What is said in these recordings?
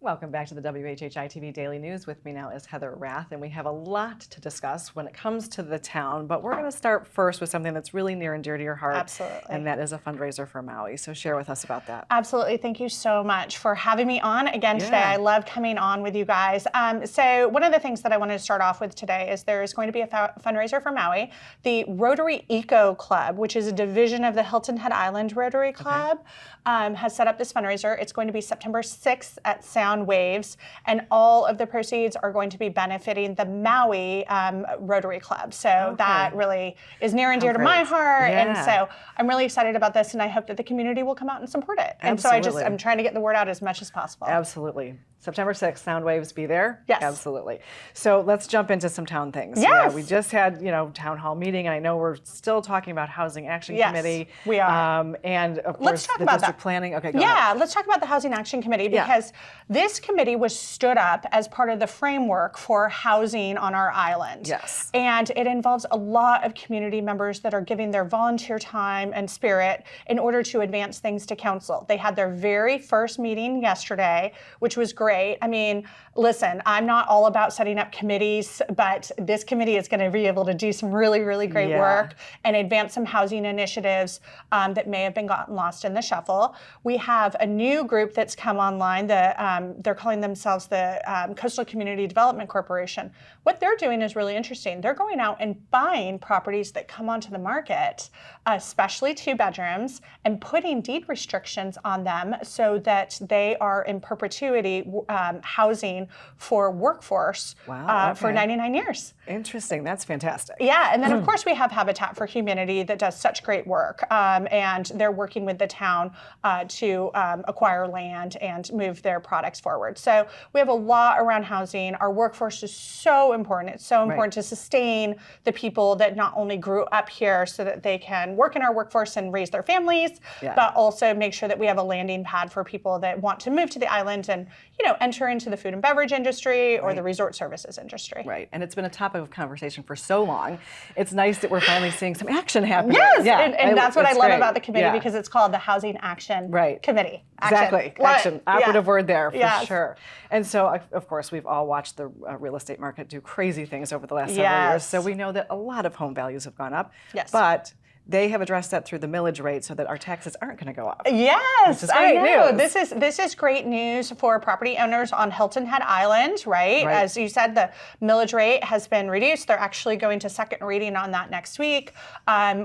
Welcome back to the WHHI-TV Daily News. With me now is Heather Rath, and we have a lot to discuss when it comes to the town, but we're going to start first with something that's really near and dear to your heart. Absolutely. And that is a fundraiser for Maui. So share with us about that. Absolutely. Thank you so much for having me on again today. I love coming on with you guys. So one of the things that I wanted to start off with today is there's going to be a fundraiser for Maui. The Rotary Eco Club, which is a division of the Hilton Head Island Rotary Club, has set up this fundraiser. It's going to be September 6th at Sound Waves, and all of the proceeds are going to be benefiting the Maui Rotary Club. So that really is near and dear to my heart, and so I'm really excited about this, and I hope that the community will come out and support it. And so I'm trying to get the word out as much as possible. Absolutely. September 6th, Sound Waves, be there? Yes. Absolutely. So let's jump into some town things. Yes. Yeah, we just had, town hall meeting, and I know we're still talking about Housing Action Committee. We are. And of Let's course, talk the about district that. planning. Okay, go ahead. Let's talk about the Housing Action Committee, because this committee was stood up as part of the framework for housing on our island. Yes. And it involves a lot of community members that are giving their volunteer time and spirit in order to advance things to council. They had their very first meeting yesterday, which was great. I mean, listen, I'm not all about setting up committees, but this committee is going to be able to do some really, really great work and advance some housing initiatives that may have been gotten lost in the shuffle. We have a new group that's come online. They're calling themselves the Coastal Community Development Corporation. What they're doing is really interesting. They're going out and buying properties that come onto the market, especially 2 bedrooms, and putting deed restrictions on them so that they are in perpetuity housing for workforce for 99 years. Interesting. That's fantastic. Yeah, and then of course we have Habitat for Humanity that does such great work, and they're working with the town to acquire land and move their products forward. So we have a lot around housing. Our workforce is so important. It's so important to sustain the people that not only grew up here so that they can work in our workforce and raise their families, but also make sure that we have a landing pad for people that want to move to the island and, enter into the food and beverage industry or the resort services industry. Right, and it's been a topic of conversation for so long. It's nice that we're finally seeing some action happening. Yes, yeah, and that's what I love about the committee, because it's called the Housing Action Committee. Exactly, action, operative word there for sure. And so, of course, we've all watched the real estate market do crazy things over the last several years, so we know that a lot of home values have gone up, but they have addressed that through the millage rate so that our taxes aren't going to go up. Yes, which is great news. This is great news for property owners on Hilton Head Island, right? As you said, the millage rate has been reduced. They're actually going to second reading on that next week,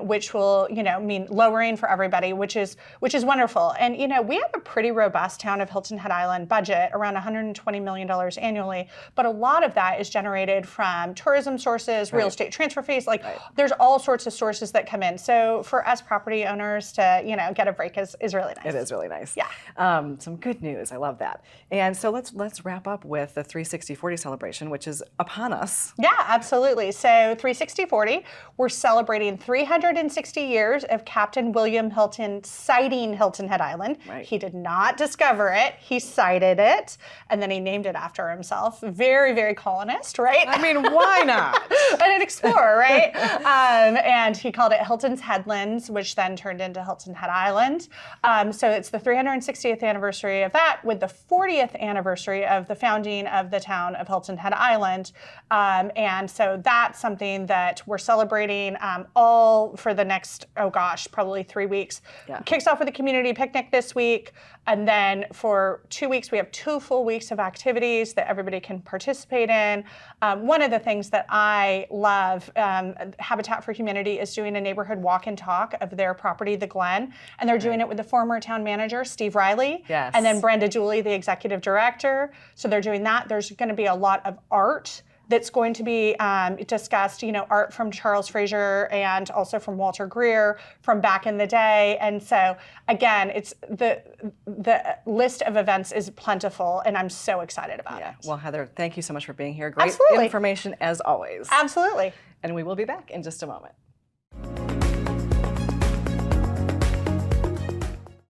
which will, mean lowering for everybody, which is wonderful. And we have a pretty robust town of Hilton Head Island budget, around $120 million annually, but a lot of that is generated from tourism sources, real estate transfer fees. There's all sorts of sources that come in. So for us property owners to, get a break is really nice. It is really nice. Yeah. Some good news. I love that. And so let's wrap up with the 360/40 celebration, which is upon us. Yeah, absolutely. So 360/40, we're celebrating 360 years of Captain William Hilton sighting Hilton Head Island. He did not discover it. He sighted it, and then he named it after himself. Very, very colonist, right? I mean, why not? And an explorer, right? And he called it Hilton's Headlands, which then turned into Hilton Head Island. So it's the 360th anniversary of that, with the 40th anniversary of the founding of the town of Hilton Head Island. And so that's something that we're celebrating all for the next, probably 3 weeks. Kicks off with a community picnic this week. And then for 2 weeks, we have 2 full weeks of activities that everybody can participate in. One of the things that I love, Habitat for Humanity is doing a neighborhood walk and talk of their property, the Glen, and they're doing it with the former town manager, Steve Riley, and then Brenda Dooley, the executive director. So they're doing that. There's going to be a lot of art that's going to be discussed, art from Charles Fraser and also from Walter Greer from back in the day. And so again, it's the list of events is plentiful, and I'm so excited about it. Well, Heather, thank you so much for being here. Great information as always. Absolutely. And we will be back in just a moment.